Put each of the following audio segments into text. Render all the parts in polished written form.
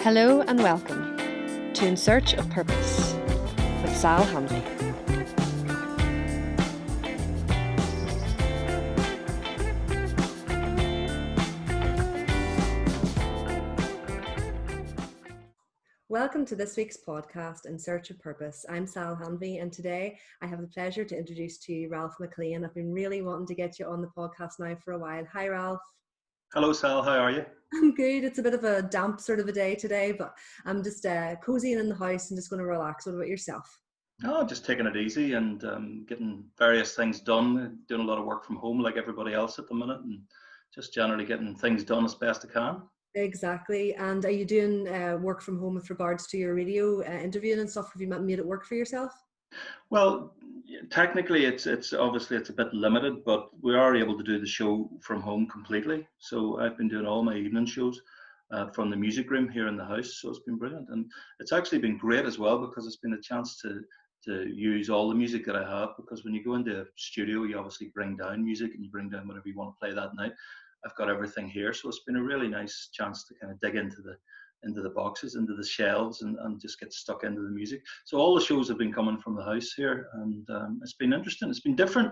Hello and welcome to In Search of Purpose with Sal Hanvey. Welcome to this week's podcast, In Search of Purpose. I'm Sal Hanvey, and today I have the pleasure to introduce to you Ralph McLean. I've been really wanting to get you on the podcast now for a while. Hi, Ralph. Hello, Sal. How are you? I'm good. It's a bit of a damp sort of a day today, but I'm just cozying in the house and just going to relax. What about yourself? Oh, just taking it easy and getting various things done. Doing a lot of work from home like everybody else at the minute, and just generally getting things done as best I can. Exactly. And are you doing work from home with regards to your radio interviewing and stuff? Have you made it work for yourself? Well, technically it's obviously it's a bit limited, but we are able to do the show from home completely. So I've been doing all my evening shows from the music room here in the house. So it's been brilliant, and it's actually been great as well because it's been a chance to use all the music that I have. Because when you go into a studio, you obviously bring down music and you bring down whatever you want to play that night. I've got everything here, so it's been a really nice chance to kind of dig into the boxes, into the shelves, and just get stuck into the music. So all the shows have been coming from the house here, and it's been interesting. It's been different,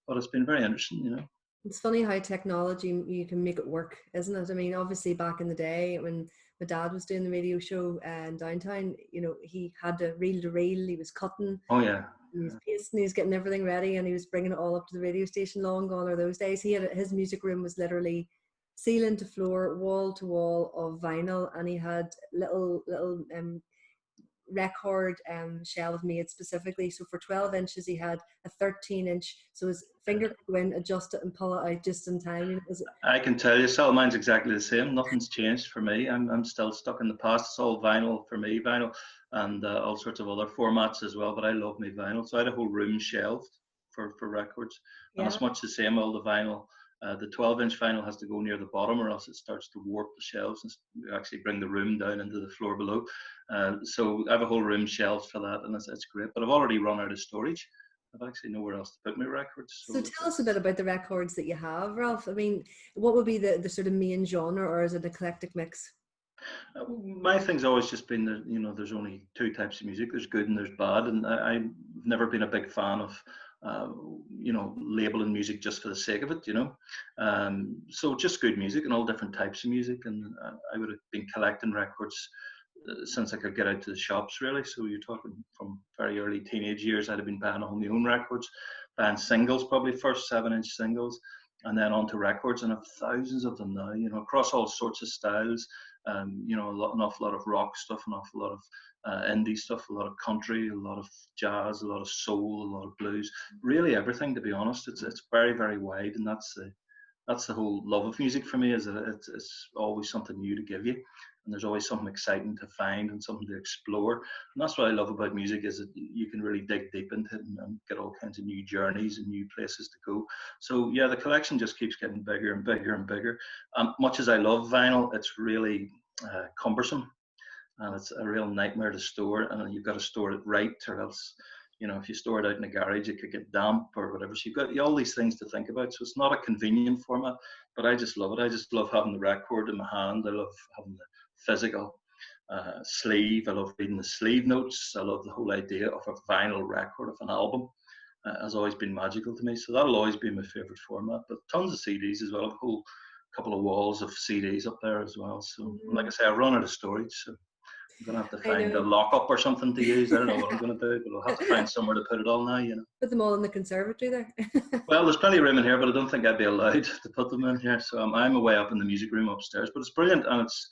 but it's been very interesting, you know. It's funny how technology, you can make it work, isn't it? I mean, obviously back in the day when my dad was doing the radio show in downtown, you know, he had to reel, he was cutting. Oh yeah. He was pasting, he was getting everything ready, and he was bringing it all up to the radio station. Long gone are those days. His music room was literally ceiling to floor, wall to wall of vinyl, and he had little record shelves made specifically. So for 12 inches, he had a 13-inch, so his finger could go in, adjust it, and pull it out just in time. I can tell you, Sal, mine's exactly the same. Nothing's changed for me. I'm still stuck in the past. It's all vinyl for me, vinyl, and all sorts of other formats as well. But I love me vinyl, so I had a whole room shelved for records, and it's much the same. All the vinyl. The 12-inch vinyl has to go near the bottom, or else it starts to warp the shelves and actually bring the room down into the floor below. So I have a whole room shelved for that, and it's great. But I've already run out of storage. I've actually nowhere else to put my records. So tell us a bit about the records that you have, Ralph. I mean, what would be the sort of main genre, or is it an eclectic mix? My thing's always just been that, you know, there's only two types of music. There's good and there's bad, and I've never been a big fan of you know, labeling music just for the sake of it, you know. So just good music and all different types of music, and I would have been collecting records since I could get out to the shops, really. So you're talking from very early teenage years. I'd have been buying all my own records, buying singles, probably first 7-inch singles, and then onto records, and I have thousands of them now, you know, across all sorts of styles. You know, an awful lot of rock stuff, an awful lot of indie stuff, a lot of country, a lot of jazz, a lot of soul, a lot of blues, really everything, to be honest. It's very, very wide, and that's the whole love of music for me, is that it's always something new to give you, and there's always something exciting to find and something to explore. And that's what I love about music, is that you can really dig deep into it and get all kinds of new journeys and new places to go. So yeah, the collection just keeps getting bigger and bigger and bigger. Much as I love vinyl, it's really cumbersome, and it's a real nightmare to store, and you've got to store it right, or else, you know, if you store it out in the garage, it could get damp or whatever. So you've got all these things to think about. So it's not a convenient format, but I just love it. I just love having the record in my hand. I love having the physical sleeve. I love reading the sleeve notes. I love the whole idea of a vinyl record, of an album. Has always been magical to me. So that'll always be my favorite format. But tons of CDs as well. A whole couple of walls of CDs up there as well. So like I say, I run out of storage. So I'm going to have to find a lockup or something to use. I don't know what I'm going to do, but I'll have to find somewhere to put it all now, you know. Put them all in the conservatory there. Well, there's plenty of room in here, but I don't think I'd be allowed to put them in here. So I'm away up in the music room upstairs, but it's brilliant. And it's,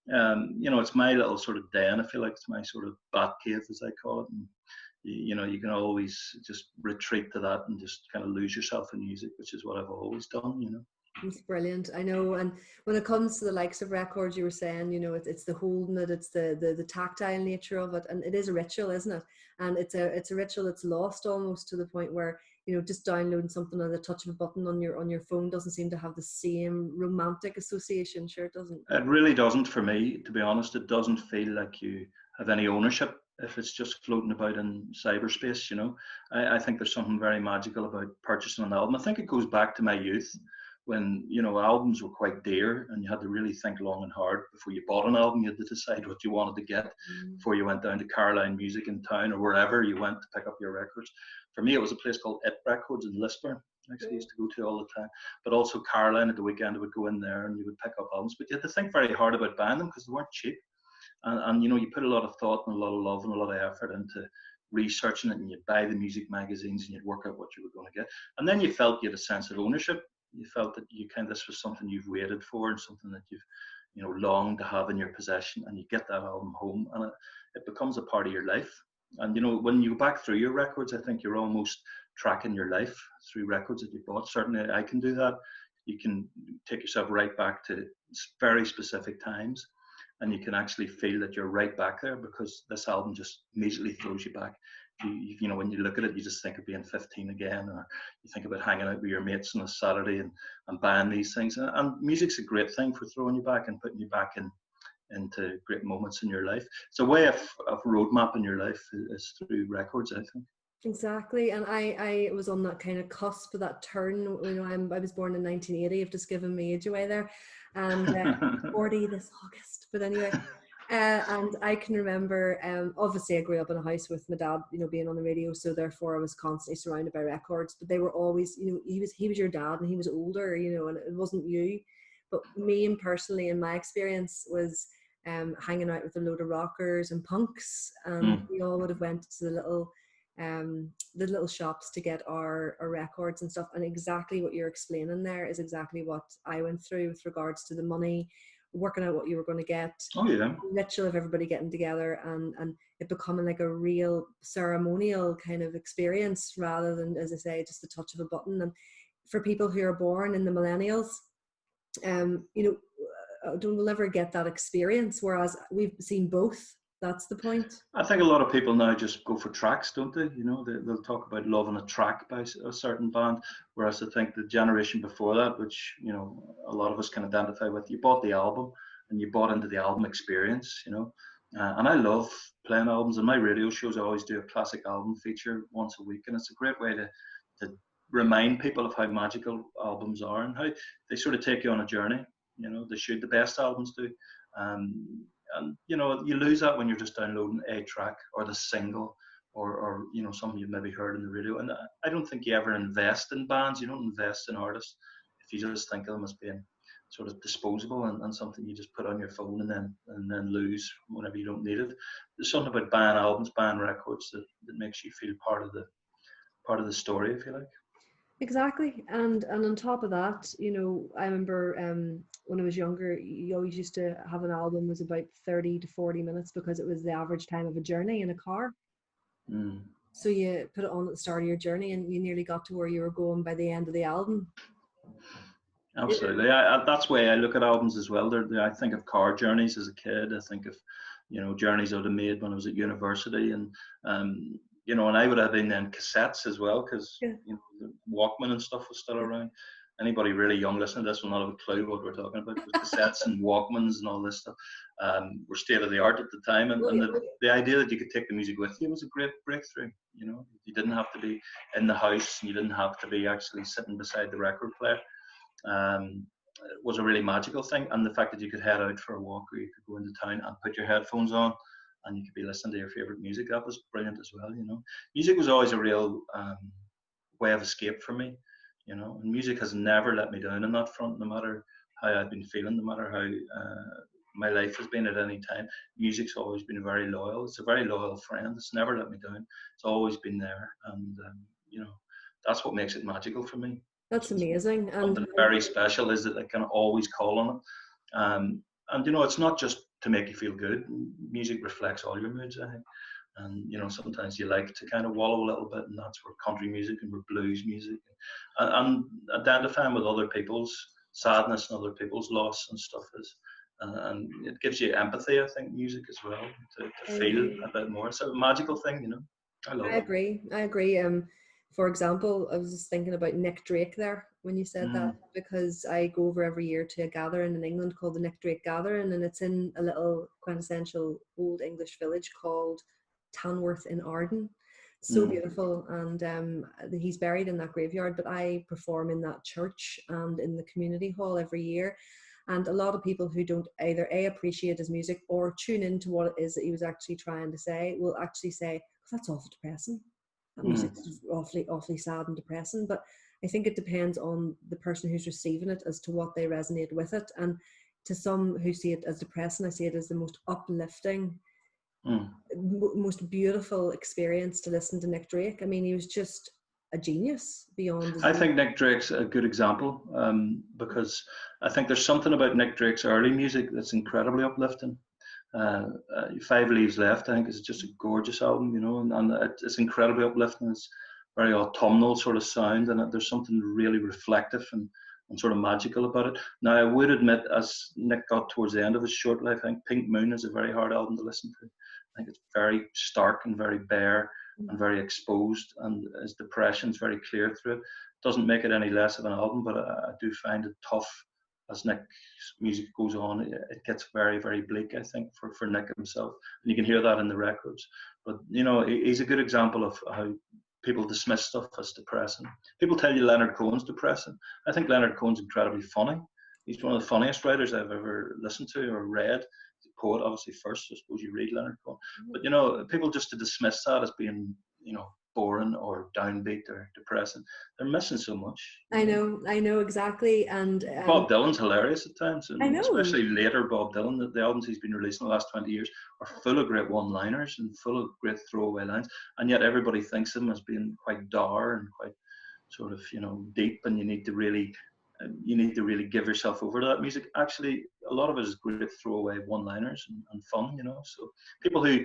you know, it's my little sort of den. I feel like it's my sort of bat cave, as I call it. And, you know, you can always just retreat to that and just kind of lose yourself in music, which is what I've always done, you know. It's brilliant. I know. And when it comes to the likes of records, you were saying, you know, it's the holding it, it's the tactile nature of it, and it is a ritual, isn't it? And it's a ritual that's lost almost to the point where, you know, just downloading something at the touch of a button on your phone doesn't seem to have the same romantic association. Sure, it doesn't. It really doesn't for me, to be honest. It doesn't feel like you have any ownership if it's just floating about in cyberspace, you know. I think there's something very magical about purchasing an album. I think it goes back to my youth, when, you know, albums were quite dear and you had to really think long and hard before you bought an album. You had to decide what you wanted to get before you went down to Caroline Music in town or wherever you went to pick up your records. For me, it was a place called It Records in Lisburn. I actually used to go to all the time. But also Caroline at the weekend, I would go in there and you would pick up albums. But you had to think very hard about buying them because they weren't cheap. And you know, you put a lot of thought and a lot of love and a lot of effort into researching it, and you'd buy the music magazines and you'd work out what you were going to get. And then you felt you had a sense of ownership. You felt that you kind of, this was something you've waited for and something that you've, you know, longed to have in your possession, and you get that album home and it becomes a part of your life. And you know, when you go back through your records, I think you're almost tracking your life through records that you bought. Certainly I can do that. You can take yourself right back to very specific times, and you can actually feel that you're right back there because this album just immediately throws you back. You know, when you look at it, you just think of being 15 again, or you think about hanging out with your mates on a Saturday and buying these things. And music's a great thing for throwing you back and putting you back into great moments in your life. It's a way of road mapping your life is through records, I think. Exactly, and I was on that kind of cusp of that turn. You know, I was born in 1980. I've just given my age away there, and 40 this August. But anyway, and I can remember. Obviously, I grew up in a house with my dad, you know, being on the radio, so therefore I was constantly surrounded by records. But they were always, you know, he was your dad, and he was older, you know, and it wasn't you. But me, and personally, in my experience, was hanging out with a load of rockers and punks, and we all would have went to the little shops to get our records and stuff. And exactly what you're explaining there is exactly what I went through with regards to the money, working out what you were going to get. Oh yeah. The ritual of everybody getting together and it becoming like a real ceremonial kind of experience rather than, as I say, just the touch of a button. And for people who are born in the millennials, you know, we'll never get that experience, whereas we've seen both. That's the point. I think a lot of people now just go for tracks, don't they? You know, they'll talk about loving a track by a certain band, whereas I think the generation before that, which, you know, a lot of us can identify with, you bought the album and you bought into the album experience, you know. And I love playing albums. In my radio shows, I always do a classic album feature once a week, and it's a great way to remind people of how magical albums are and how they sort of take you on a journey. You know, they should. The best albums do. And you know, you lose that when you're just downloading a track or the single or you know, something you've maybe heard in the radio. And I don't think you ever invest in bands. You don't invest in artists if you just think of them as being sort of disposable and something you just put on your phone and then lose whenever you don't need it. There's something about buying albums, buying records that makes you feel part of the story, if you like. Exactly, and on top of that, you know, I remember when I was younger, you always used to have an album was about 30 to 40 minutes because it was the average time of a journey in a car. So you put it on at the start of your journey and you nearly got to where you were going by the end of the album. Absolutely. That's the way I look at albums as well. I think of car journeys as a kid. I think of, you know, journeys I would have made when I was at university, and you know, and I would have been in cassettes as well because you know, the Walkman and stuff was still around. Anybody really young listening to this will not have a clue what we're talking about. Cassettes and Walkmans and all this stuff were state of the art at the time, and the idea that you could take the music with you was a great breakthrough. You know, you didn't have to be in the house, you didn't have to be actually sitting beside the record player. It was a really magical thing, and the fact that you could head out for a walk or you could go into town and put your headphones on and you could be listening to your favorite music, that was brilliant as well. You know, music was always a real way of escape for me, you know, and music has never let me down on that front, no matter how I've been feeling, no matter how my life has been at any time. Music's always been very loyal. It's a very loyal friend. It's never let me down. It's always been there, and you know, that's what makes it magical for me. That's amazing. And something very special is that I can always call on it. And you know, it's not just to make you feel good. Music reflects all your moods, I think. And you know, sometimes you like to kind of wallow a little bit, and that's where country music and where blues music and identifying with other people's sadness and other people's loss and stuff is. And it gives you empathy, I think, music as well, to feel a bit more. It's a magical thing, you know. I agree. For example, I was just thinking about Nick Drake there when you said that, because I go over every year to a gathering in England called the Nick Drake Gathering, and it's in a little quintessential old English village called Tanworth in Arden. So beautiful. And he's buried in that graveyard, but I perform in that church and in the community hall every year. And a lot of people who don't either appreciate his music or tune into what it is that he was actually trying to say will actually say, that's awful depressing. That music is awfully sad and depressing. But I think it depends on the person who's receiving it as to what they resonate with it. And to some who see it as depressing, I see it as the most uplifting, most beautiful experience to listen to Nick Drake. I mean, he was just a genius beyond his I think Nick Drake's a good example, because I think there's something about Nick Drake's early music that's incredibly uplifting. 5 Leaves Left, I think, is just a gorgeous album, you know, and it's incredibly uplifting. It's very autumnal sort of sound, and there's something really reflective and sort of magical about it. Now, I would admit, as Nick got towards the end of his short life, I think Pink Moon is a very hard album to listen to. I think it's very stark and very bare and very exposed, and his depression's very clear through it. Doesn't make it any less of an album, but I do find it tough as Nick's music goes on. It gets very, very bleak, I think, for Nick himself. And you can hear that in the records. But, you know, he's a good example of how people dismiss stuff as depressing. People tell you Leonard Cohen's depressing. I think Leonard Cohen's incredibly funny. He's one of the funniest writers I've ever listened to or read. He's a poet, obviously, first. I suppose you read Leonard Cohen. But, you know, people just to dismiss that as being, you know, boring or downbeat or depressing, they're missing so much. I know exactly. And Bob Dylan's hilarious at times, and I know, especially later Bob Dylan. The albums he's been releasing in the last 20 years are full of great one-liners and full of great throwaway lines, and yet everybody thinks of him as being quite dour and quite sort of, you know, deep, and you need to really give yourself over to that music. Actually, a lot of it is great throwaway one-liners and fun, you know. So people who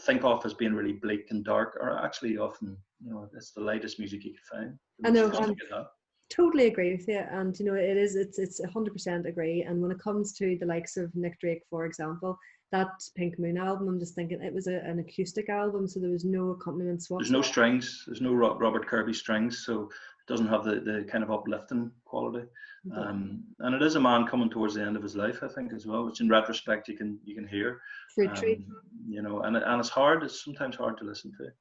think of as being really bleak and dark are actually often, you know, it's the lightest music you can find. I know, totally agree with you. And you know, it's 100% agree. And when it comes to the likes of Nick Drake, for example, that Pink Moon album, I'm just thinking it was an acoustic album, so there was no accompaniments whatsoever. There's no strings, there's no Robert Kirby strings, so it doesn't have the kind of uplifting quality. And it is a man coming towards the end of his life, I think, as well, which in retrospect you can hear. You know, and it's sometimes hard to listen to.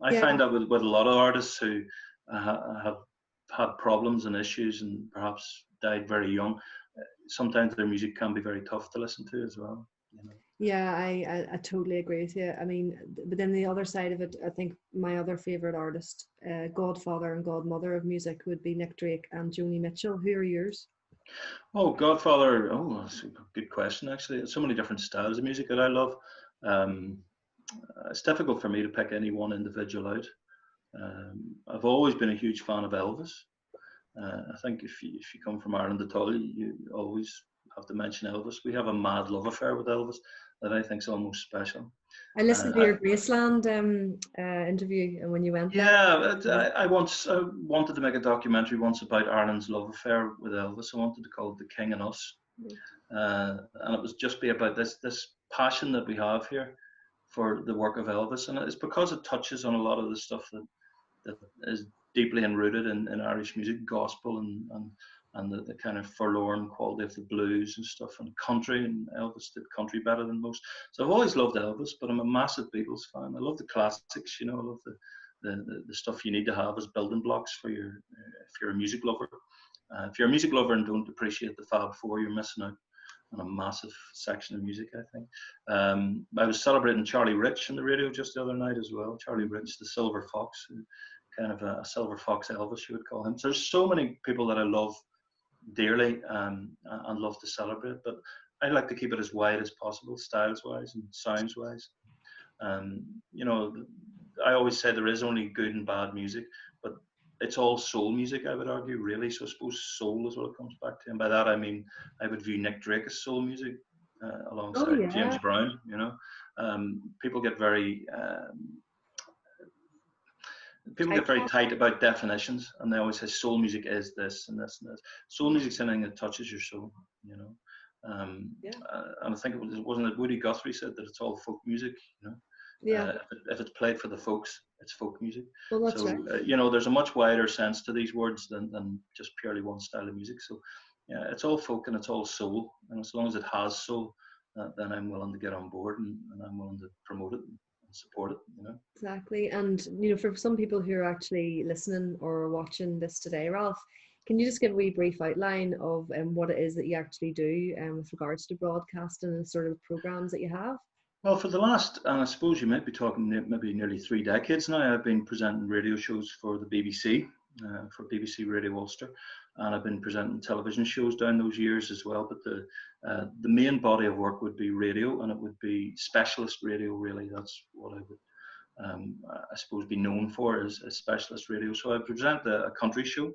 I find that with a lot of artists who have had problems and issues and perhaps died very young, sometimes their music can be very tough to listen to as well, you know. Yeah, I totally agree with you. I mean, but then the other side of it, I think my other favorite artist, godfather and godmother of music, would be Nick Drake and Joni Mitchell. Who are yours? Oh, Godfather. Oh, that's a good question, actually. There's so many different styles of music that I love. It's difficult for me to pick any one individual out. I've always been a huge fan of Elvis. I think if you come from Ireland at all, you always have to mention Elvis. We have a mad love affair with Elvis that I think is almost special. I listened to your Graceland interview when you went there. Yeah, I wanted to make a documentary once about Ireland's love affair with Elvis. I wanted to call it The King and Us. And it was just be about this passion that we have here for the work of Elvis. And it's because it touches on a lot of the stuff that is deeply enrooted in Irish music, gospel and the kind of forlorn quality of the blues and stuff, and country, and Elvis did country better than most. So I've always loved Elvis, but I'm a massive Beatles fan. I love the classics, you know. I love the stuff you need to have as building blocks for if you're a music lover. If you're a music lover and don't appreciate the Fab Four, you're missing out on a massive section of music, I think. I was celebrating Charlie Rich on the radio just the other night as well. Charlie Rich, the Silver Fox, kind of a Silver Fox Elvis, you would call him. So there's so many people that I love dearly and love to celebrate, but I like to keep it as wide as possible, styles wise and sounds wise. You know, I always say there is only good and bad music, but it's all soul music, I would argue, really. So I suppose soul is what it comes back to, and by that I mean I would view Nick Drake as soul music alongside James Brown. You know, people get very tight about definitions, and they always say soul music is this and this and this. Soul music's anything that touches your soul, you know. And I think wasn't it Woody Guthrie said that it's all folk music, you know. If it's played for the folks, it's folk music. Well, that's right. You know, there's a much wider sense to these words than just purely one style of music. So yeah, it's all folk and it's all soul, and as long as it has soul, then I'm willing to get on board and I'm willing to promote it support it, you know. Exactly. And, you know, for some people who are actually listening or watching this today, Ralph, can you just give a wee brief outline of what it is that you actually do with regards to broadcasting and sort of programs that you have? Well, for the last, and I suppose you might be talking maybe nearly 3 decades now, I've been presenting radio shows for the BBC, for BBC Radio Ulster, and I've been presenting television shows down those years as well. But the main body of work would be radio, and it would be specialist radio, really. That's what I would, I suppose, be known for, is specialist radio. So I present a country show,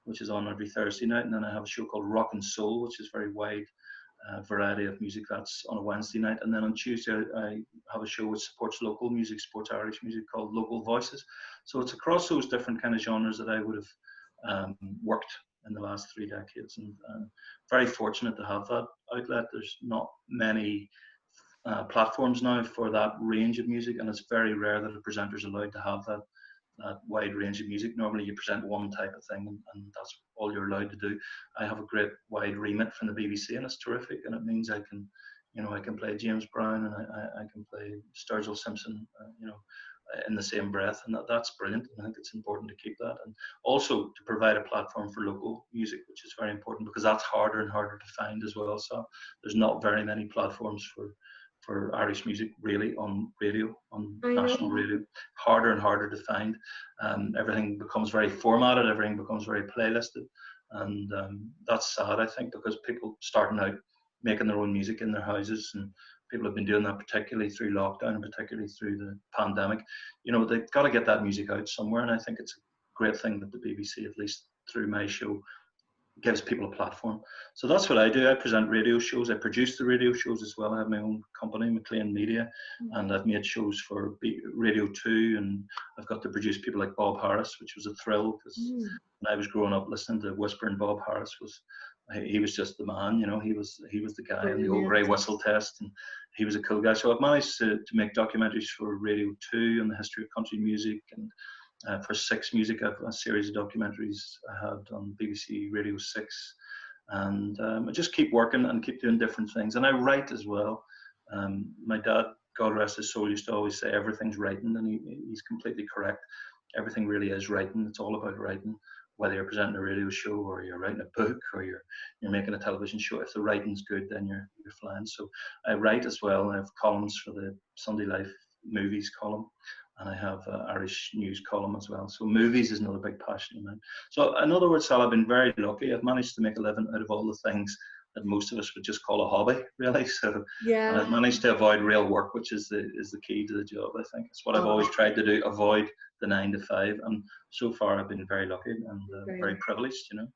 which is on every Thursday night, and then I have a show called Rock and Soul, which is very wide variety of music. That's on a Wednesday night, and then on Tuesday I have a show which supports local music, supports Irish music, called Local Voices. So it's across those different kind of genres that I would have worked in the last 3 decades, and very fortunate to have that outlet. There's not many platforms now for that range of music, and it's very rare that a presenter is allowed to have that wide range of music. Normally you present one type of thing, and that's all you're allowed to do. I have a great wide remit from the BBC, and it's terrific, and it means I can, you know, I can play James Brown, and I can play Sturgill Simpson, you know, in the same breath, and that's brilliant. I think it's important to keep that, and also to provide a platform for local music, which is very important, because that's harder and harder to find as well. So there's not very many platforms for Irish music really on radio, on national radio. Harder and harder to find. Everything becomes very formatted, everything becomes very playlisted, and that's sad, I think, because people starting out making their own music in their houses, and people have been doing that particularly through lockdown and particularly through the pandemic. You know, they've got to get that music out somewhere, and I think it's a great thing that the BBC, at least through my show, gives people a platform. So that's what I do. I present radio shows. I produce the radio shows as well. I have my own company, McLean Media, and I've made shows for Radio 2, and I've got to produce people like Bob Harris, which was a thrill, because when I was growing up listening to Whispering Bob Harris, he was just the man, you know. He was the guy in the old grey whistle test, and he was a cool guy. So I've managed to make documentaries for Radio 2 on the history of country music, and for 6 Music, I have a series of documentaries I had on BBC Radio 6, and I just keep working and keep doing different things. And I write as well. My dad, God rest his soul, used to always say everything's writing, and he's completely correct. Everything really is writing. It's all about writing, whether you're presenting a radio show or you're writing a book or you're making a television show. If the writing's good, then you're flying. So I write as well. I have columns for the Sunday Life Movies column, and I have an Irish news column as well. So movies is another big passion of mine. So in other words, Sal, I've been very lucky. I've managed to make a living out of all the things that most of us would just call a hobby, really. So yeah, I've managed to avoid real work, which is the key to the job, I think. It's what I've always tried to do, avoid the 9 to 5. And so far I've been very lucky and very privileged, you know.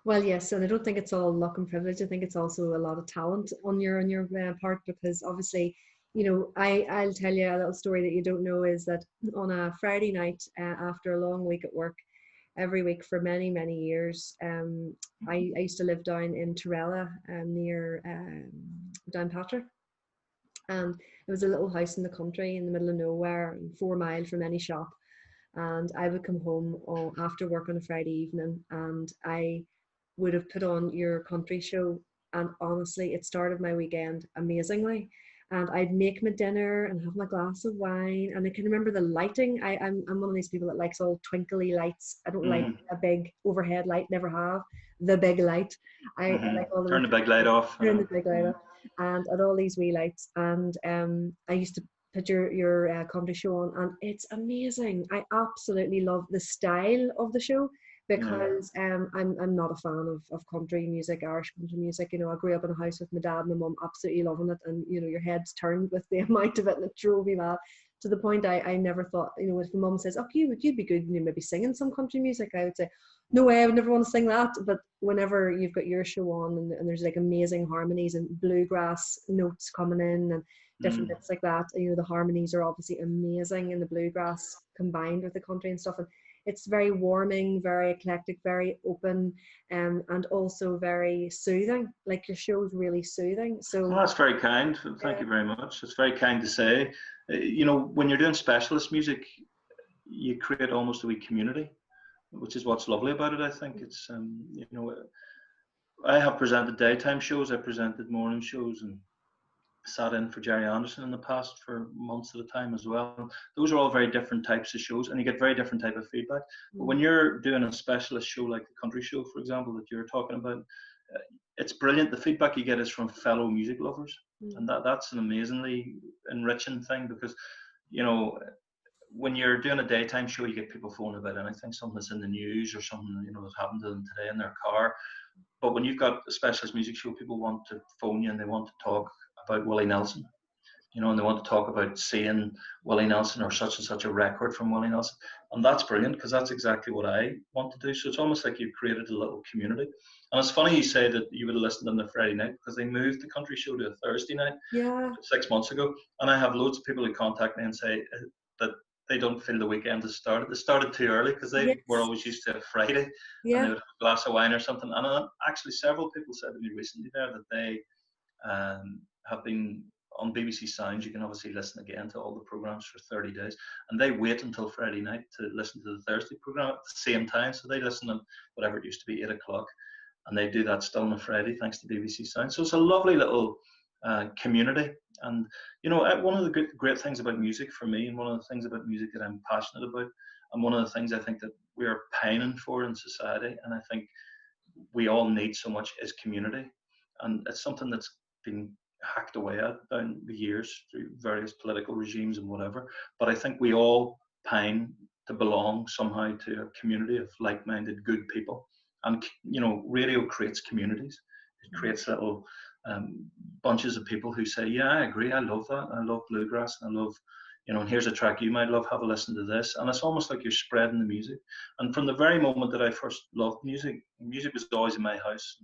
Well, yes, and I don't think it's all luck and privilege. I think it's also a lot of talent on your part, because obviously, you know, I'll tell you a little story that you don't know, is that on a Friday night after a long week at work, every week for many, many years, I used to live down in Torella near Downpatrick, and it was a little house in the country in the middle of nowhere, 4 miles from any shop. And I would come home after work on a Friday evening, and I would have put on your country show, and honestly, it started my weekend amazingly. And I'd make my dinner and have my glass of wine, and I can remember the lighting. I'm one of these people that likes all twinkly lights. I don't like a big overhead light, never have. The big light. I like all the turn the big light off. Turn the big light off, and at all these wee lights. And I used to put your comedy show on, and it's amazing. I absolutely love the style of the show, because I'm not a fan of country music, Irish country music. You know, I grew up in a house with my dad and my mum absolutely loving it, and you know, your head's turned with the amount of it, and it drove me mad, to the point I never thought, you know, if my mum says, "Oh, you'd be good, you know, maybe singing some country music," I would say, "No way, I would never want to sing that." But whenever you've got your show on, and there's like amazing harmonies and bluegrass notes coming in and different bits like that, you know, the harmonies are obviously amazing in the bluegrass combined with the country and stuff, and it's very warming, very eclectic, very open, and also very soothing. Like, your show's really soothing. So well, that's very kind. Thank you very much. It's very kind to say. You know, when you're doing specialist music, you create almost a wee community, which is what's lovely about it. I think it's, you know, I have presented daytime shows, I presented morning shows, and sat in for Jerry Anderson in the past for months at a time as well. Those are all very different types of shows, and you get very different type of feedback. But when you're doing a specialist show like the country show, for example, that you're talking about, it's brilliant. The feedback you get is from fellow music lovers, and that's an amazingly enriching thing, because, you know, when you're doing a daytime show, you get people phoning about anything, something that's in the news or something, you know, that's happened to them today in their car. But when you've got a specialist music show, people want to phone you and they want to talk about Willie Nelson, you know, and they want to talk about seeing Willie Nelson or such and such a record from Willie Nelson. And that's brilliant, because that's exactly what I want to do. So it's almost like you've created a little community. And it's funny you say that you would have listened on the Friday night, because they moved the country show to a Thursday night 6 months ago. And I have loads of people who contact me and say that they don't feel the weekend has started. They started too early, because they were always used to a Friday, and they would have a glass of wine or something. And actually several people said to me recently there that they have been on BBC Sounds. You can obviously listen again to all the programs for 30 days, and they wait until Friday night to listen to the Thursday program at the same time. So they listen at whatever it used to be, 8 o'clock, and they do that still on a Friday thanks to BBC Sounds. So it's a lovely little community. And, you know, one of the great things about music for me, and one of the things about music that I'm passionate about, and one of the things I think that we are pining for in society, and I think we all need so much, is community. And it's something that's been hacked away at down the years through various political regimes and whatever. But I think we all pine to belong somehow to a community of like-minded, good people. And, you know, radio creates communities. It creates little bunches of people who say, yeah, I agree, I love that, I love bluegrass, and I love, you know, and here's a track you might love, have a listen to this. And it's almost like you're spreading the music. And from the very moment that I first loved music, music was always in my house.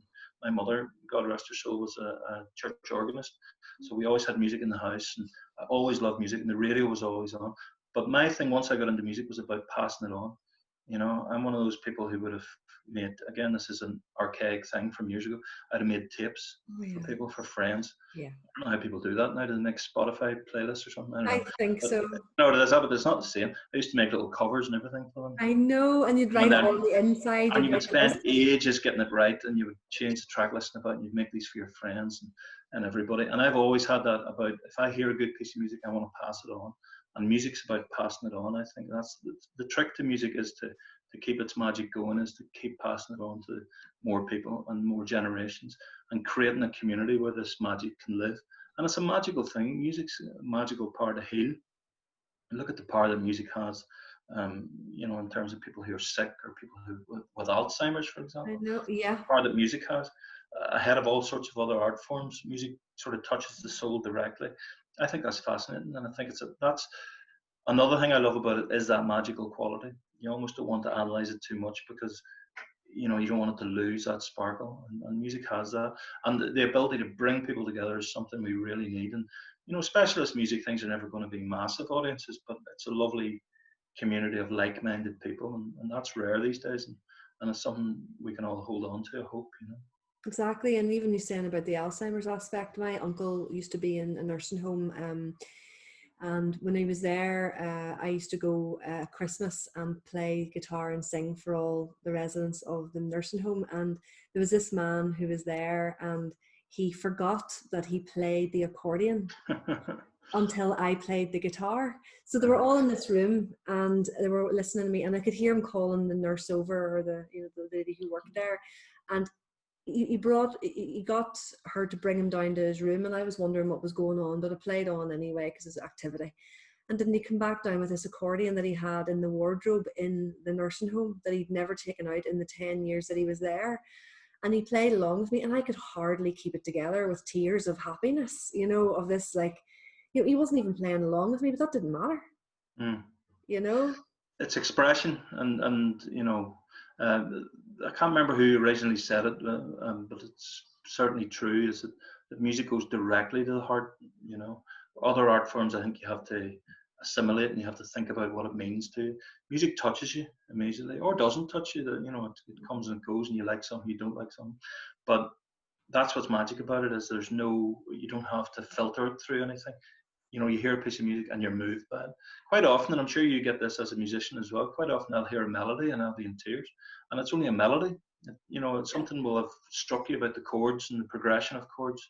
My mother, God rest her soul, was a church organist, so we always had music in the house, and I always loved music, and the radio was always on. But my thing, once I got into music, was about passing it on. You know, I'm one of those people who would have made, again, this is an archaic thing from years ago, I'd have made tapes for people, for friends. I don't know how people do that now. Do they make Spotify playlists or something? I don't know. I think so. No, there's that, but it's not the same. I used to make little covers and everything for them. I know, and you'd write it on the inside. And you would spend ages getting it right, and you would change the track listing about it, and you'd make these for your friends and everybody. And I've always had that about, if I hear a good piece of music, I want to pass it on. And music's about passing it on. I think that's the trick to music, is to keep its magic going, is to keep passing it on to more people and more generations, and creating a community where this magic can live. And it's a magical thing. Music's a magical power to heal. Look at the power that music has, you know, in terms of people who are sick, or people who with Alzheimer's, for example. I know, yeah. The power that music has, ahead of all sorts of other art forms. Music sort of touches the soul directly. I think that's fascinating, and I think that's another thing I love about it, is that magical quality. You almost don't want to analyze it too much, because, you know, you don't want it to lose that sparkle, and music has that. And the ability to bring people together is something we really need. And, you know, specialist music things are never going to be massive audiences, but it's a lovely community of like-minded people, and that's rare these days, and it's something we can all hold on to, I hope, you know. Exactly. And even you saying about the Alzheimer's aspect, my uncle used to be in a nursing home, and when he was there, I used to go Christmas and play guitar and sing for all the residents of the nursing home. And there was this man who was there, and he forgot that he played the accordion until I played the guitar. So they were all in this room, and they were listening to me, and I could hear him calling the nurse over, or the lady who worked there. And he got her to bring him down to his room, and I was wondering what was going on, but I played on anyway because it's activity. And didn't he come back down with this accordion that he had in the wardrobe in the nursing home that he'd never taken out in the 10 years that he was there? And he played along with me, and I could hardly keep it together with tears of happiness, you know, of this, like, you know, he wasn't even playing along with me, but that didn't matter. You know, it's expression, and you know, I can't remember who originally said it, but it's certainly true, is that music goes directly to the heart. You know, other art forms, I think you have to assimilate, and you have to think about what it means to you. Music touches you immediately, or doesn't touch you. You know, it comes and goes, and you like something, you don't like something. But that's what's magic about it, is you don't have to filter it through anything. You know, you hear a piece of music and you're moved by it. Quite often, and I'm sure you get this as a musician as well, quite often I'll hear a melody and I'll be in tears. And it's only a melody, You know, something will have struck you about the chords and the progression of chords,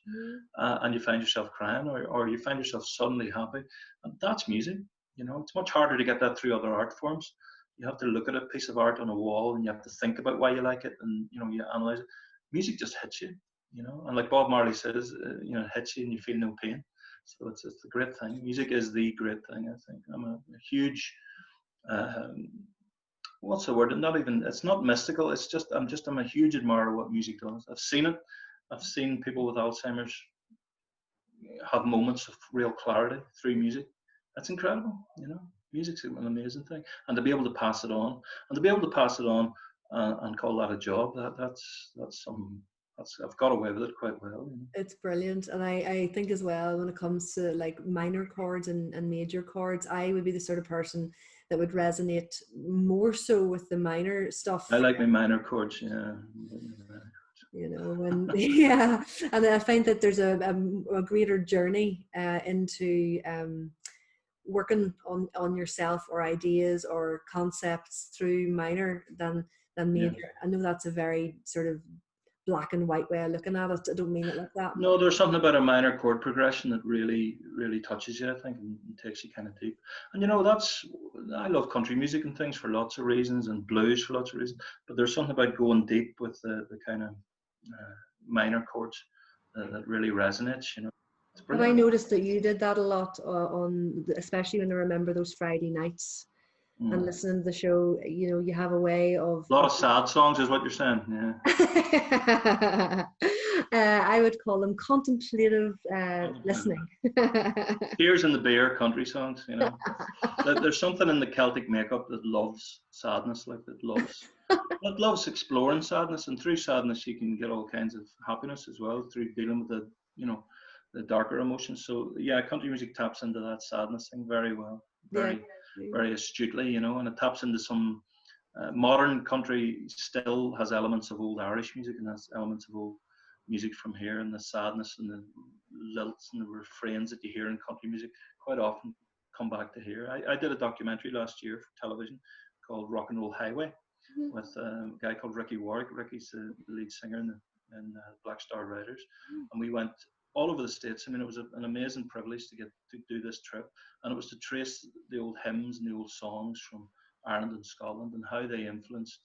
and you find yourself crying, or you find yourself suddenly happy. And that's music. You know, it's much harder to get that through other art forms. You have to look at a piece of art on a wall, and you have to think about why you like it, and you know, you analyze it. Music just hits you, you know, and like Bob Marley says, you know, it hits you and you feel no pain. So it's a great thing. Music is the great thing, I think. I'm a huge what's the word? Not even, it's not mystical. It's just I'm a huge admirer of what music does. I've seen it. I've seen people with Alzheimer's have moments of real clarity through music. That's incredible. You know, music's an amazing thing, and to be able to pass it on, and call that a job, that's something. I've got away with it quite well. You know? It's brilliant. And I think as well, when it comes to like minor chords and major chords, I would be the sort of person that would resonate more so with the minor stuff. I like my minor chords, yeah. You know, when yeah, and I find that there's a greater journey into working on yourself or ideas or concepts through minor than major. Yeah. I know that's a very sort of black and white way of looking at it. I don't mean it like that. No, there's something about a minor chord progression that really, really touches you, I think, and takes you kind of deep. And you know, I love country music and things for lots of reasons, and blues for lots of reasons. But there's something about going deep with the kind of minor chords that really resonates, you know. And I noticed that you did that a lot especially when I remember those Friday nights. And listening to the show, you know, you have a way of... A lot of sad songs is what you're saying, yeah. I would call them contemplative listening. Tears in the Beer country songs, you know. There's something in the Celtic makeup that loves sadness, like that loves exploring sadness, and through sadness you can get all kinds of happiness as well, through dealing with the, you know, the darker emotions. So yeah, country music taps into that sadness thing very well, very astutely, you know, and it taps into some modern country still has elements of old Irish music, and has elements of old music from here, and the sadness and the lilts and the refrains that you hear in country music quite often come back to here. I did a documentary last year for television called Rock and Roll Highway with a guy called Ricky Warwick. Ricky's the lead singer in Black Star Riders, and we went all over the States. I mean, it was an amazing privilege to get to do this trip, and it was to trace the old hymns and the old songs from Ireland and Scotland and how they influenced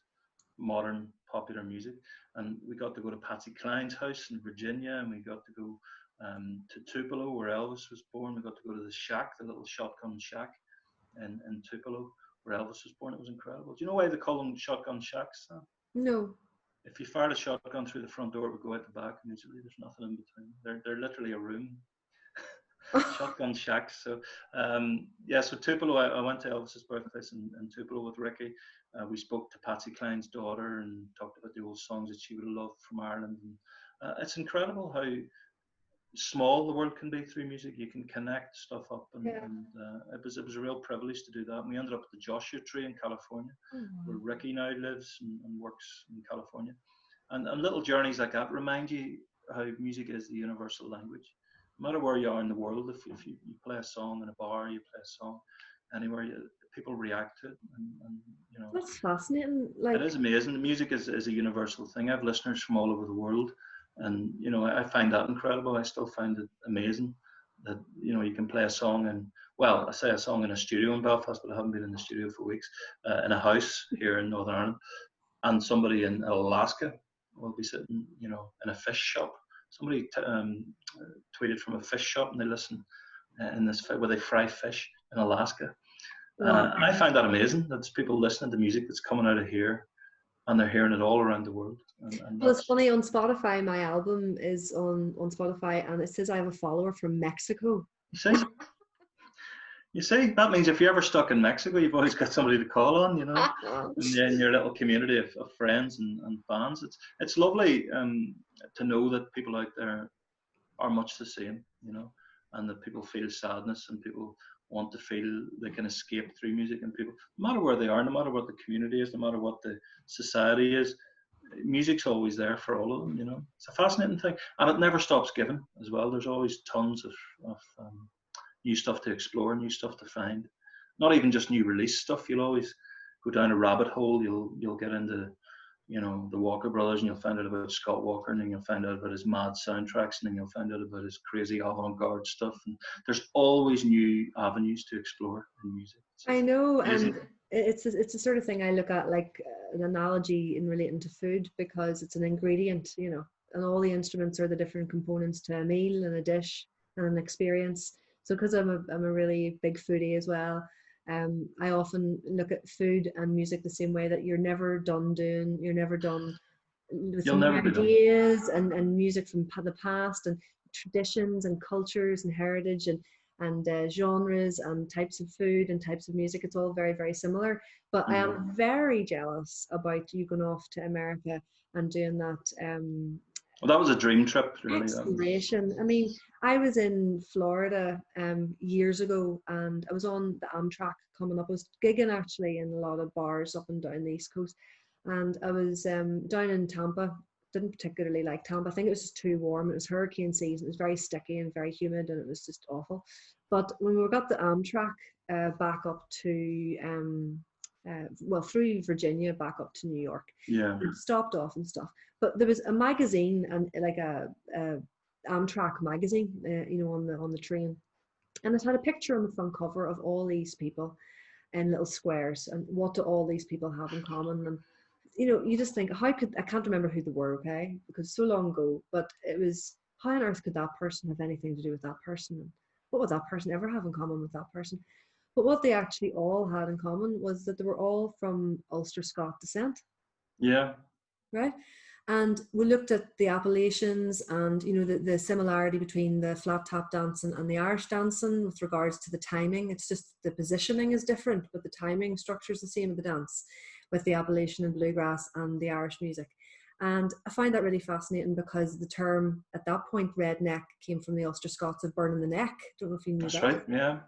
modern popular music. And we got to go to Patsy Cline's house in Virginia, and we got to go to Tupelo, where Elvis was born. We got to go to the shack, the little shotgun shack in Tupelo, where Elvis was born. It was incredible. Do you know why they call them shotgun shacks, Sam? No. If you fired a shotgun through the front door, it would go out the back immediately. There's nothing in between. They're literally a room. Shotgun shacks. So so Tupelo, I went to Elvis's birthplace in Tupelo with Ricky. We spoke to Patsy Cline's daughter and talked about the old songs that she would have loved from Ireland. And it's incredible how small the world can be through music. You can connect stuff up, and it was a real privilege to do that. And we ended up at the Joshua Tree in California, where Ricky now lives and works in California. And little journeys like that remind you how music is the universal language. No matter where you are in the world, if you play a song in a bar, you play a song anywhere, people react to it, and you know, that's fascinating. It is amazing. The music is a universal thing. I have listeners from all over the world, and you know, I find that incredible. I still find it amazing that, you know, you can play a song, and I say a song in a studio in Belfast, but I haven't been in the studio for weeks, in a house here in Northern Ireland, and somebody in Alaska will be sitting, you know, in a fish shop. Somebody tweeted from a fish shop, and they listen in this where they fry fish in Alaska. And I find that amazing. That's people listening to music that's coming out of here, and they're hearing it all around the world. And well, it's funny, on Spotify, my album is on Spotify, and it says I have a follower from Mexico. You see, that means if you're ever stuck in Mexico, you've always got somebody to call on, you know, in your little community of friends and fans. It's lovely to know that people out there are much the same, you know, and that people feel sadness, and people want to feel they can escape through music, and people, no matter where they are, no matter what the community is, no matter what the society is, music's always there for all of them, you know. It's a fascinating thing, and it never stops giving as well. There's always tons of new stuff to explore, new stuff to find. Not even just new release stuff. You'll always go down a rabbit hole. You'll get into you know, the Walker Brothers, and you'll find out about Scott Walker, and then you'll find out about his mad soundtracks, and then you'll find out about his crazy avant-garde stuff. And there's always new avenues to explore in music. I know, Amazing. and it's the sort of thing I look at like an analogy in relating to food, because it's an ingredient, you know, and all the instruments are the different components to a meal and a dish and an experience. So because I'm a really big foodie as well, I often look at food and music the same way, that you're never done with You'll so many never be done. ideas and music from the past, and traditions and cultures and heritage and genres and types of food and types of music. It's all very, very similar. But I am very jealous about you going off to America and doing that. Well, that was a dream trip, really. Exploration. I mean, I was in Florida years ago, and I was on the Amtrak coming up. I was gigging actually in a lot of bars up and down the East Coast, and I was down in Tampa. Didn't particularly like Tampa. I think it was just too warm. It was hurricane season. It was very sticky and very humid, and it was just awful. But when we got the Amtrak back up to through Virginia back up to New York, it stopped off and stuff. But there was a magazine, and like a Amtrak magazine, you know, on the train, and it had a picture on the front cover of all these people in little squares, and what do all these people have in common? And you know, you just think, I can't remember who they were, okay, because so long ago, but it was, how on earth could that person have anything to do with that person? And what would that person ever have in common with that person? But what they actually all had in common was that they were all from Ulster Scot descent. Yeah. Right? And we looked at the Appalachians and, you know, the similarity between the flat tap dancing and the Irish dancing with regards to the timing. It's just the positioning is different, but the timing structure is the same of the dance, with the Appalachian and bluegrass and the Irish music. And I find that really fascinating, because the term at that point, redneck, came from the Ulster Scots of burning the neck. Don't know if you knew that. That's right, yeah.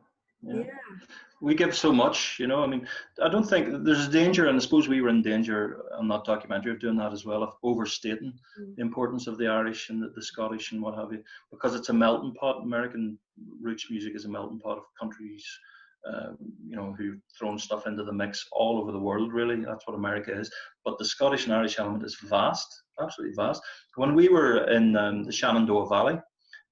We give so much, you know. I mean, I don't think there's a danger, and I suppose we were in danger on that documentary of doing that as well, of overstating the importance of the Irish and the Scottish and what have you, because it's a melting pot. American roots music is a melting pot of countries, you know, who've thrown stuff into the mix all over the world, really. That's what America is. But the Scottish and Irish element is vast, absolutely vast. When we were in the Shenandoah Valley,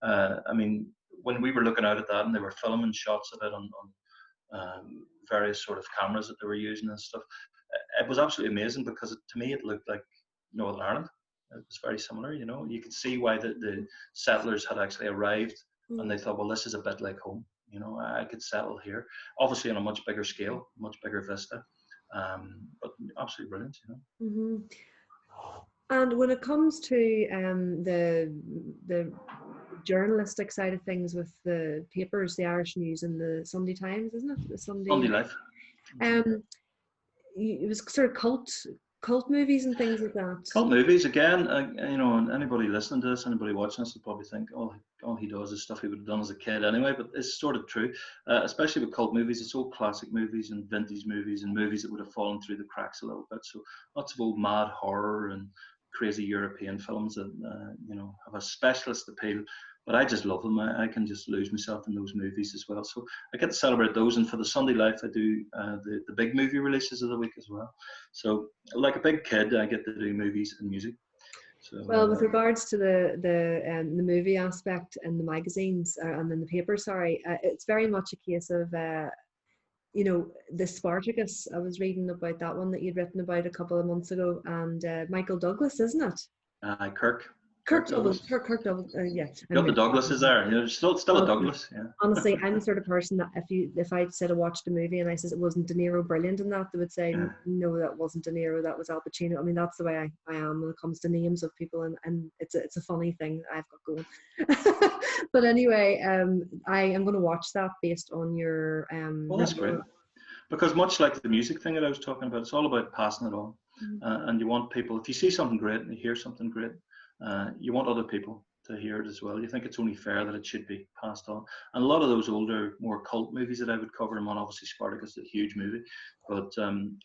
I mean, when we were looking out at that, and they were filming shots of it on various sort of cameras that they were using and stuff, it was absolutely amazing, because to me it looked like Northern Ireland. It was very similar, you know. You could see why the settlers had actually arrived, and they thought, well, this is a bit like home, you know. I could settle here, obviously on a much bigger scale, much bigger vista, but absolutely brilliant, you know. And when it comes to the journalistic side of things, with the papers, the Irish News and the Sunday Times, isn't it? The Sunday Life. It was sort of cult movies and things like that. Cult movies, again, you know, and anybody listening to this, anybody watching this will probably think, oh, all he does is stuff he would have done as a kid anyway, but it's sort of true, especially with cult movies. It's all classic movies and vintage movies and movies that would have fallen through the cracks a little bit. So lots of old mad horror and crazy European films that, you know, have a specialist appeal. But I just love them. I can just lose myself in those movies as well. So I get to celebrate those. And for the Sunday Life, I do the big movie releases of the week as well. So like a big kid, I get to do movies and music. So, well, with regards to the movie aspect and the magazines and then the paper, it's very much a case of, you know, the Spartacus. I was reading about that one that you'd written about a couple of months ago, and Michael Douglas, isn't it? Kirk Douglas, yeah. Got the Douglases there. You know, still a Douglas. Yeah. Honestly, I'm the sort of person that if I said I watched a movie and I said it wasn't De Niro brilliant in that, they would say no, that wasn't De Niro, that was Al Pacino. I mean, that's the way I am when it comes to names of people, and it's a funny thing I've got going. But anyway, I am going to watch that based on your. Well, that's great, because much like the music thing that I was talking about, it's all about passing it on, and you want people. If you see something great and you hear something great, you want other people to hear it as well. You think it's only fair that it should be passed on. And a lot of those older, more cult movies that I would cover, and one obviously Spartacus, a huge movie, but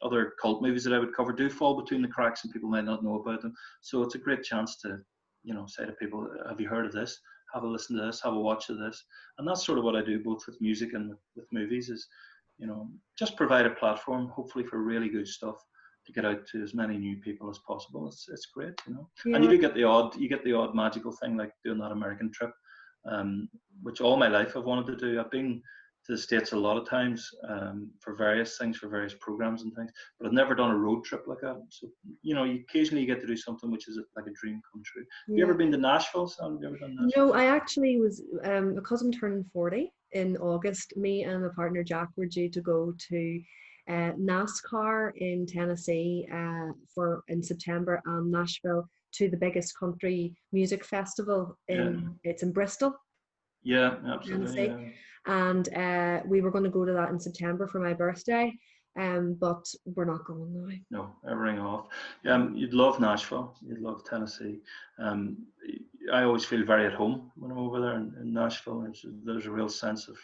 other cult movies that I would cover do fall between the cracks and people might not know about them. So it's a great chance to, you know, say to people, have you heard of this? Have a listen to this, have a watch of this. And that's sort of what I do both with music and with movies, is, you know, just provide a platform, hopefully, for really good stuff. to get out to as many new people as possible. It's great, you know. And Yeah. you get the odd magical thing, like doing that American trip, which all my life I've wanted to do. I've been to the States a lot of times for various things, for various programs and things, but I've never done a road trip like that. So, you know, occasionally you get to do something which is like a dream come true. Have you ever been to Nashville, Sam? Have you ever done Nashville? No, I actually was, because I'm turning 40 in August, me and my partner Jack were due to go to NASCAR in Tennessee in September, and Nashville to the biggest country music festival it's in Bristol. Yeah, absolutely. Tennessee. And we were going to go to that in September for my birthday, but we're not going now. No, everything off. You'd love Nashville. You'd love Tennessee. I always feel very at home when I'm over there in Nashville. There's a real sense of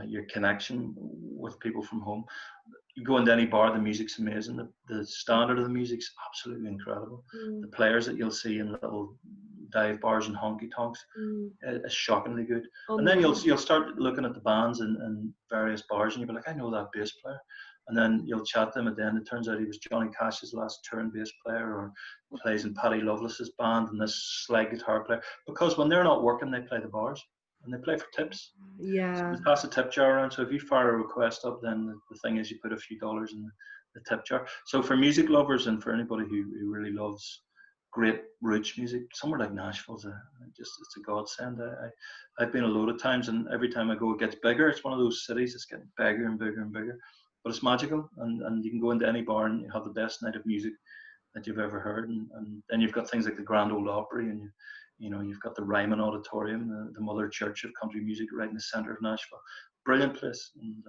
your connection with people from home. You go into any bar, the music's amazing. The standard of the music's absolutely incredible. The players that you'll see in little dive bars and honky tonks is shockingly good. And then you'll start looking at the bands in various bars, and you'll be like, I know that bass player. And then you'll chat to them, and then it turns out he was Johnny Cash's last touring bass player, or plays in Paddy Loveless's band, and this slide guitar player. Because when they're not working, they play the bars, and they play for tips. Yeah. So they pass a tip jar around. So if you fire a request up, then the thing is you put a few dollars in the tip jar. So for music lovers and for anybody who really loves great roots music, somewhere like Nashville's it's a godsend. I've been a load of times, and every time I go, it gets bigger. It's one of those cities that's getting bigger and bigger and bigger. But it's magical, and you can go into any bar and you have the best night of music that you've ever heard. And then you've got things like the Grand Ole Opry, and you've got the Ryman Auditorium, the mother church of country music, right in the center of Nashville. Brilliant place, and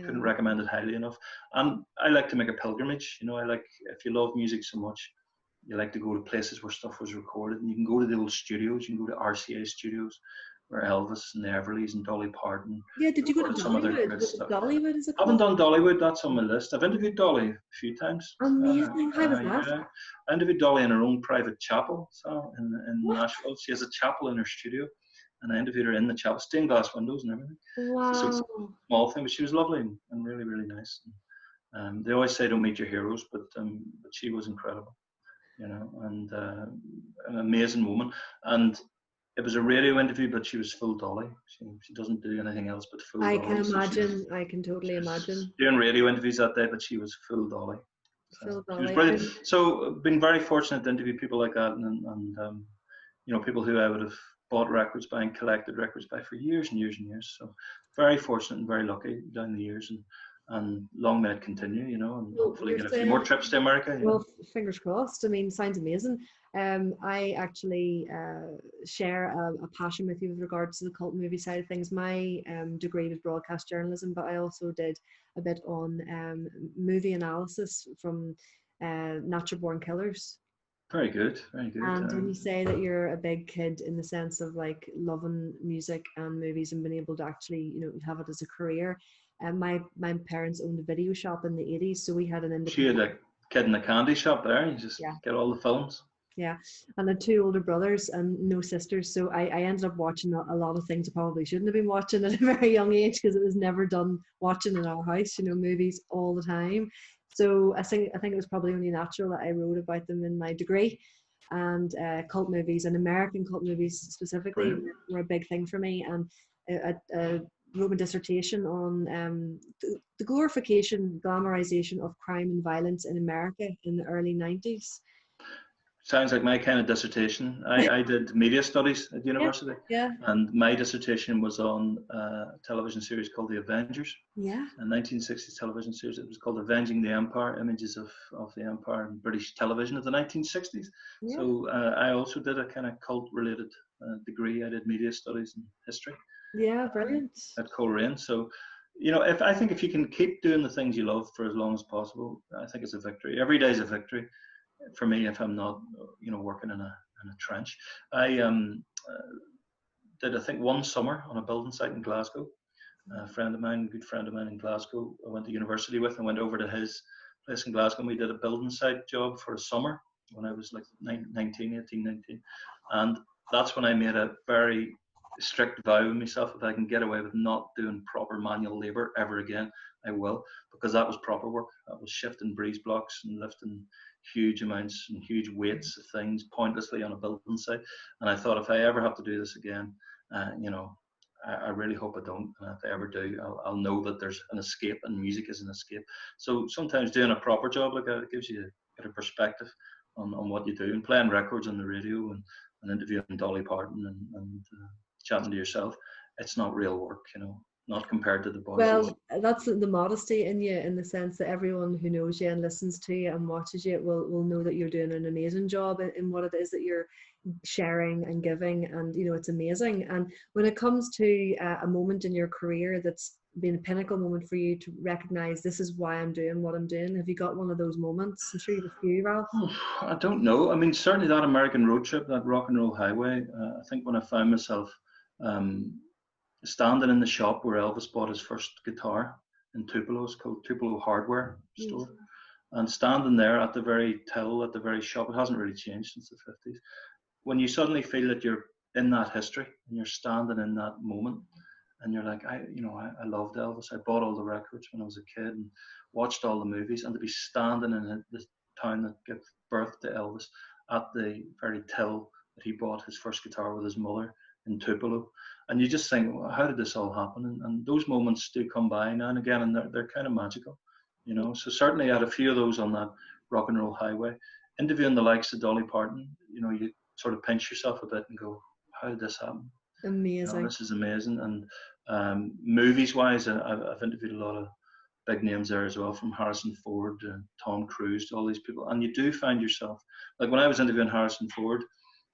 couldn't recommend it highly enough. And I like to make a pilgrimage. You know, if you love music so much, you like to go to places where stuff was recorded, and you can go to the old studios. You can go to RCA studios, where Elvis and the Everleys and Dolly Parton. Yeah, did you go to Dollywood? Dollywood is it? I haven't done Dollywood. That's on my list. I've interviewed Dolly a few times. Amazing. How was that? Yeah. I interviewed Dolly in her own private chapel, so in Nashville. She has a chapel in her studio, and I interviewed her in the chapel, stained glass windows and everything. Wow. So it's a small thing, but she was lovely and really, really nice. They always say don't meet your heroes, but she was incredible, you know, and an amazing woman. And it was a radio interview, but she was full Dolly. She doesn't do anything else but full Dolly. I can imagine. I can totally imagine. Doing radio interviews that day, but she was full Dolly. Full Dolly. She was brilliant. So been very fortunate to interview people like that, and you know, people who I would have bought records by and collected records by for years and years and years. So very fortunate and very lucky down the years, and long may it continue, you know, and hopefully get a few more trips to America. Well, fingers crossed. I mean, sounds amazing. I actually share a passion with you with regards to the cult movie side of things. My degree was broadcast journalism, but I also did a bit on movie analysis from Natural Born Killers. Very good, very good. And when you say that you're a big kid in the sense of like loving music and movies and being able to actually, you know, have it as a career. My parents owned a video shop in the 80s, so we had an independent. She had a kid in a candy shop there, and you just get all the films. Yeah, and I had 2 older brothers and no sisters, so I ended up watching a lot of things I probably shouldn't have been watching at a very young age, because it was never done watching in our house, you know, movies all the time. So I think it was probably only natural that I wrote about them in my degree. And cult movies, and American cult movies specifically, were a big thing for me. And I wrote my dissertation on the glorification, glamorization of crime and violence in America in the early 90s. Sounds like my kind of dissertation. I did media studies at university, and my dissertation was on a television series called The Avengers. Yeah. A 1960s television series. It was called Avenging the Empire, Images of the Empire in British television of the 1960s. Yeah. So I also did a kind of cult-related degree. I did media studies and history. Yeah, brilliant. At Coleraine. So, you know, if you can keep doing the things you love for as long as possible, I think it's a victory. Every day is a victory. For me, if I'm not, you know, working in a trench. I did, I think, one summer on a building site in Glasgow. A friend of mine, good friend of mine in Glasgow, I went to university with, and went over to his place in Glasgow, and we did a building site job for a summer when I was like 19. And that's when I made a very strict vow with myself: if I can get away with not doing proper manual labor ever again, I will, because that was proper work. That was shifting breeze blocks and lifting huge amounts and huge weights of things pointlessly on a building site. And I thought, if I ever have to do this again, I really hope I don't. And if I ever do, I'll know that there's an escape, and music is an escape. So sometimes doing a proper job like that, it gives you a bit of perspective on what you do, and playing records on the radio and interviewing Dolly Parton and chatting to yourself. It's not real work, not compared to the boys. Well, that's the modesty in you, in the sense that everyone who knows you and listens to you and watches you will know that you're doing an amazing job in what it is that you're sharing and giving, and it's amazing. And when it comes to a moment in your career that's been a pinnacle moment for you to recognize, this is why I'm doing what I'm doing, have you got one of those moments? I'm sure you have a few, Ralph. I don't know. I mean, certainly that American road trip, that rock and roll highway, I think when I found myself standing in the shop where Elvis bought his first guitar in Tupelo, it's called Tupelo Hardware Store, and standing there at the very till, at the very shop, it hasn't really changed since the 50s. When you suddenly feel that you're in that history and you're standing in that moment, and you're like, I loved Elvis. I bought all the records when I was a kid and watched all the movies, and to be standing in the town that gave birth to Elvis at the very till that he bought his first guitar with his mother in Tupelo, and you just think, well, how did this all happen? And those moments do come by now and again, and they're kind of magical, So certainly I had a few of those on that rock and roll highway. Interviewing the likes of Dolly Parton, you sort of pinch yourself a bit and go, how did this happen? Amazing. This is amazing. And movies wise, I've interviewed a lot of big names there as well, from Harrison Ford and Tom Cruise to all these people. And you do find yourself, like when I was interviewing Harrison Ford,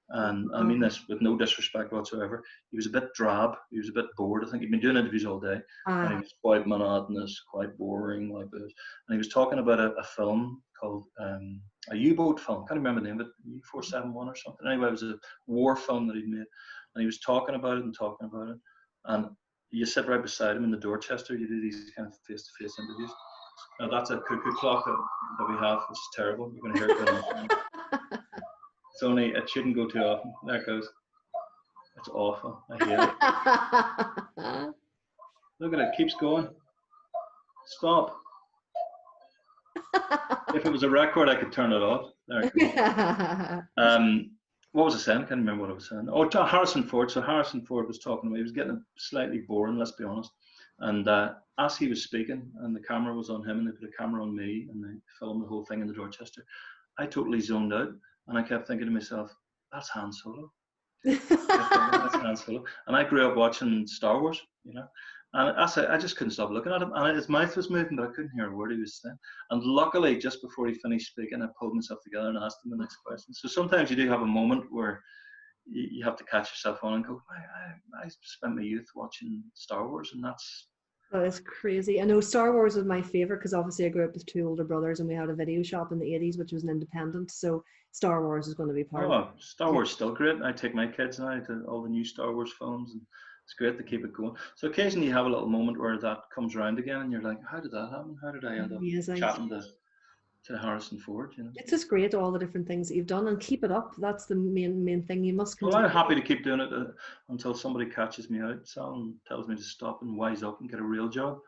and I mean this with no disrespect whatsoever, he was a bit drab, he was a bit bored. I think he'd been doing interviews all day, and he was quite monotonous, quite boring like this. And he was talking about a film called a U-boat film, can't remember the name of it, U-471 or something. Anyway, it was a war film that he'd made, and he was talking about it, and you sit right beside him in the Dorchester, you do these kind of face-to-face interviews. Now that's a cuckoo clock that we have, which is terrible. You're going to hear it going on. It shouldn't go too often. There it goes. It's awful. I hate it. Look at it, keeps going. Stop. If it was a record, I could turn it off. There it goes. What was I saying? I can't remember what I was saying. Oh, Harrison Ford. So Harrison Ford was talking to me. He was getting slightly boring, let's be honest. And as he was speaking, and the camera was on him, and they put a camera on me, and they filmed the whole thing in the Dorchester, I totally zoned out. And I kept thinking to myself, that's Han Solo. That's Han Solo. And I grew up watching Star Wars, And I just couldn't stop looking at him. And his mouth was moving, but I couldn't hear a word he was saying. And luckily, just before he finished speaking, I pulled myself together and asked him the next question. So sometimes you do have a moment where you have to catch yourself on and go, I spent my youth watching Star Wars, and that is crazy. I know Star Wars was my favorite because obviously I grew up with two older brothers, and we had a video shop in the 80s, which was an independent. So Star Wars is going to be part of it. Star Wars is still great. I take my kids now to all the new Star Wars films, and it's great to keep it going. So occasionally you have a little moment where that comes around again, and you're like, how did that happen? How did I end up chatting to Harrison Ford? It's just great, all the different things that you've done, and keep it up. That's the main thing. You must continue. Well, I'm happy to keep doing it until somebody catches me out, and tells me to stop and wise up and get a real job.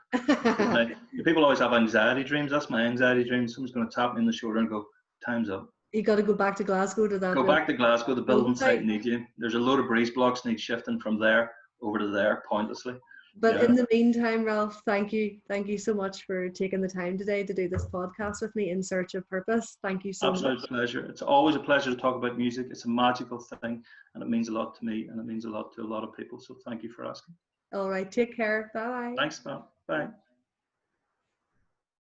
People always have anxiety dreams. That's my anxiety dream. Someone's going to tap me in the shoulder and go, time's up. You got to go back to Glasgow to that. Go back to Glasgow. The building site needs you. There's a load of breeze blocks need shifting from there over to there pointlessly. But in the meantime, Ralph, thank you so much for taking the time today to do this podcast with me, In Search of Purpose. Thank you so much. Absolute pleasure. It's always a pleasure to talk about music. It's a magical thing, and it means a lot to me, and it means a lot to a lot of people. So thank you for asking. All right, take care. Bye. Thanks, Matt. Bye.